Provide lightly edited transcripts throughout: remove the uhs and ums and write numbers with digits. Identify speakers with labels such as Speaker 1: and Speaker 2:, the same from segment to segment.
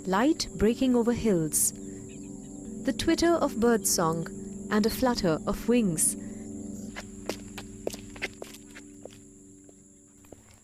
Speaker 1: light breaking over hills, the twitter of birdsong and a flutter of wings.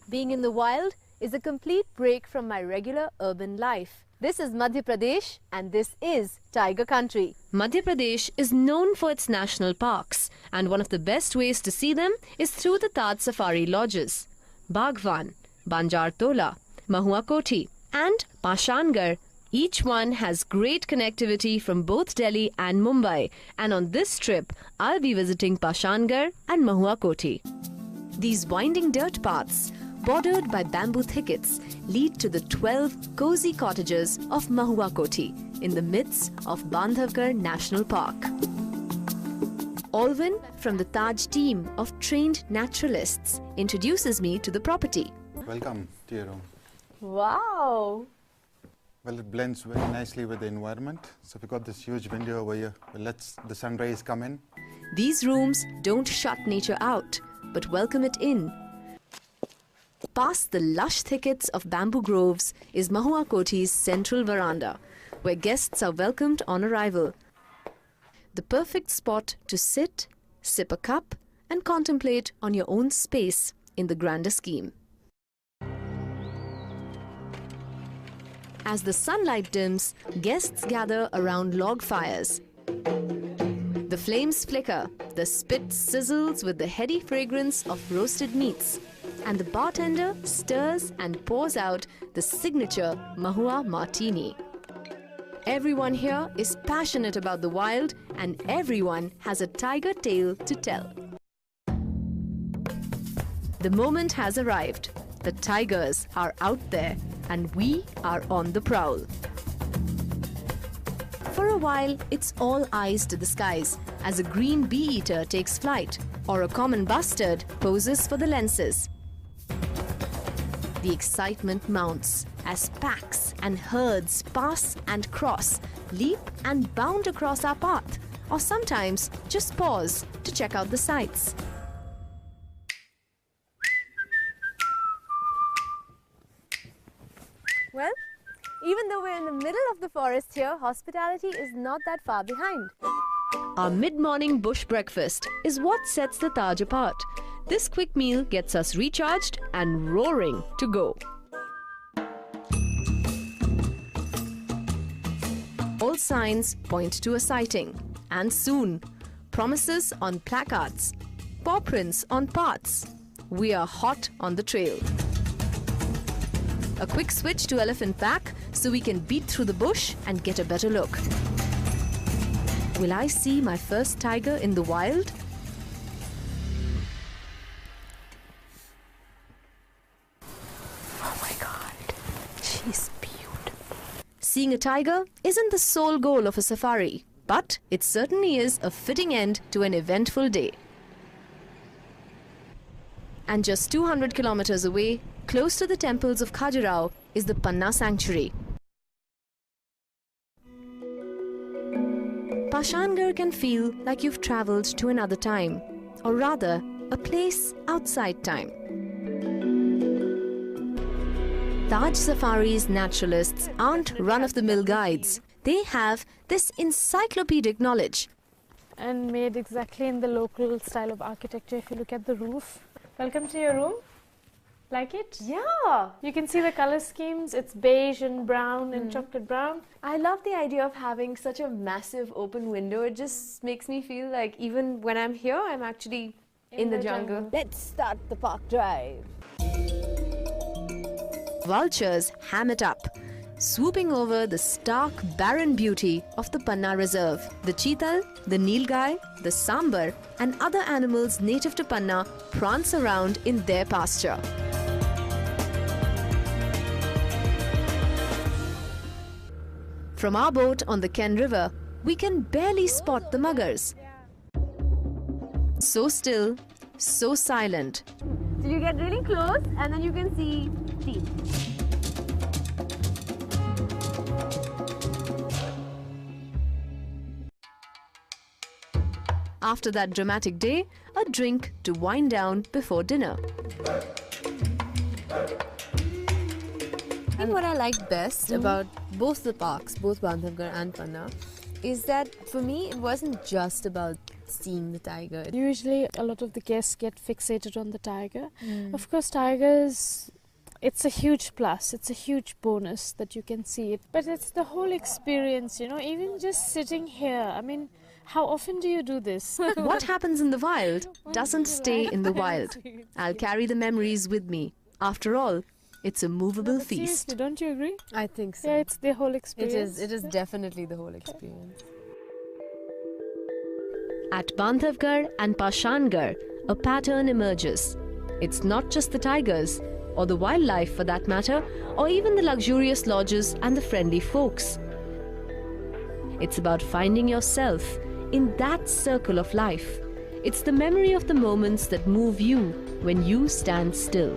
Speaker 1: Being in the wild is a complete break from my regular urban life. This is Madhya Pradesh and this is Tiger Country. Madhya Pradesh is known for its national parks, and one of the best ways to see them is through the Taj Safari lodges. Bagwan, Banjar Tola, Mahua Koti and Pashangarh, each one has great connectivity from both Delhi and Mumbai, and on this trip I'll be visiting Pashangarh and Mahua Koti. These winding dirt paths, bordered by bamboo thickets, lead to the 12 cozy cottages of Mahua Koti in the midst of Bandhavgarh National Park. Alvin from the Taj team of trained naturalists introduces me to the property.
Speaker 2: Welcome to your room.
Speaker 1: Wow!
Speaker 2: Well, it blends very nicely with the environment. So we've got this huge window over here. Well, lets the sun rays come in.
Speaker 1: These rooms don't shut nature out, but welcome it in. Past the lush thickets of bamboo groves is Mahua Koti's central veranda, where guests are welcomed on arrival. The perfect spot to sit, sip a cup, and contemplate on your own space in the grander scheme. As the sunlight dims, guests gather around log fires. The flames flicker, the spit sizzles with the heady fragrance of roasted meats, and the bartender stirs and pours out the signature Mahua Martini. Everyone here is passionate about the wild, and everyone has a tiger tale to tell. The moment has arrived. The tigers are out there, and we are on the prowl. For a while, it's all eyes to the skies as a green bee-eater takes flight or a common bustard poses for the lenses. The excitement mounts as packs and herds pass and cross, leap and bound across our path, or sometimes just pause to check out the sights. Well, even though we're in the middle of the forest here, hospitality is not that far behind. Our mid-morning bush breakfast is what sets the Taj apart. This quick meal gets us recharged and roaring to go. All signs point to a sighting, and soon. Promises on placards, paw prints on paths. We are hot on the trail. A quick switch to elephant pack so we can beat through the bush and get a better look. Will I see my first tiger in the wild? Oh my God, she's beautiful. Seeing a tiger isn't the sole goal of a safari, but it certainly is a fitting end to an eventful day. And just 200 kilometers away, close to the temples of Khajuraho, is the Panna Sanctuary. Pashangarh can feel like you've traveled to another time, or rather, a place outside time. Taj Safari's naturalists aren't run-of-the-mill guides. They have this encyclopedic knowledge.
Speaker 3: And made exactly in the local style of architecture. If you look at the roof. Welcome to your room. Like it?
Speaker 1: Yeah!
Speaker 3: You can see the color schemes. It's beige and brown and chocolate brown.
Speaker 1: I love the idea of having such a massive open window. It just makes me feel like even when I'm here, I'm actually in the jungle.
Speaker 4: Let's start the park drive.
Speaker 1: Vultures ham it up, swooping over the stark, barren beauty of the Panna Reserve. The cheetal, the nilgai, the sambar, and other animals native to Panna prance around in their pasture. From our boat on the Ken River, we can barely spot the muggers. So still, so silent.
Speaker 4: So you get really close and then you can see teeth.
Speaker 1: After that dramatic day, a drink to wind down before dinner. think what I like best about both the parks, both Bandhavgarh and Panna, is that for me it wasn't just about seeing the tiger.
Speaker 3: Usually a lot of the guests get fixated on the tiger. Of course, tigers, it's a huge plus, it's a huge bonus that you can see it. But it's the whole experience, you know, even just sitting here. I mean, how often do you do this?
Speaker 1: What happens in the wild doesn't stay in the wild. I'll carry the memories with me. After all, it's a movable
Speaker 3: But
Speaker 1: feast.
Speaker 3: seriously, don't you agree?
Speaker 1: I think so.
Speaker 3: Yeah, it's the whole
Speaker 1: It
Speaker 3: experience.
Speaker 1: is definitely the whole experience. At Bandhavgarh and Pashangarh, a pattern emerges. It's not just the tigers, or the wildlife for that matter, or even the luxurious lodges and the friendly folks. It's about finding yourself in that circle of life. It's the memory of the moments that move you when you stand still.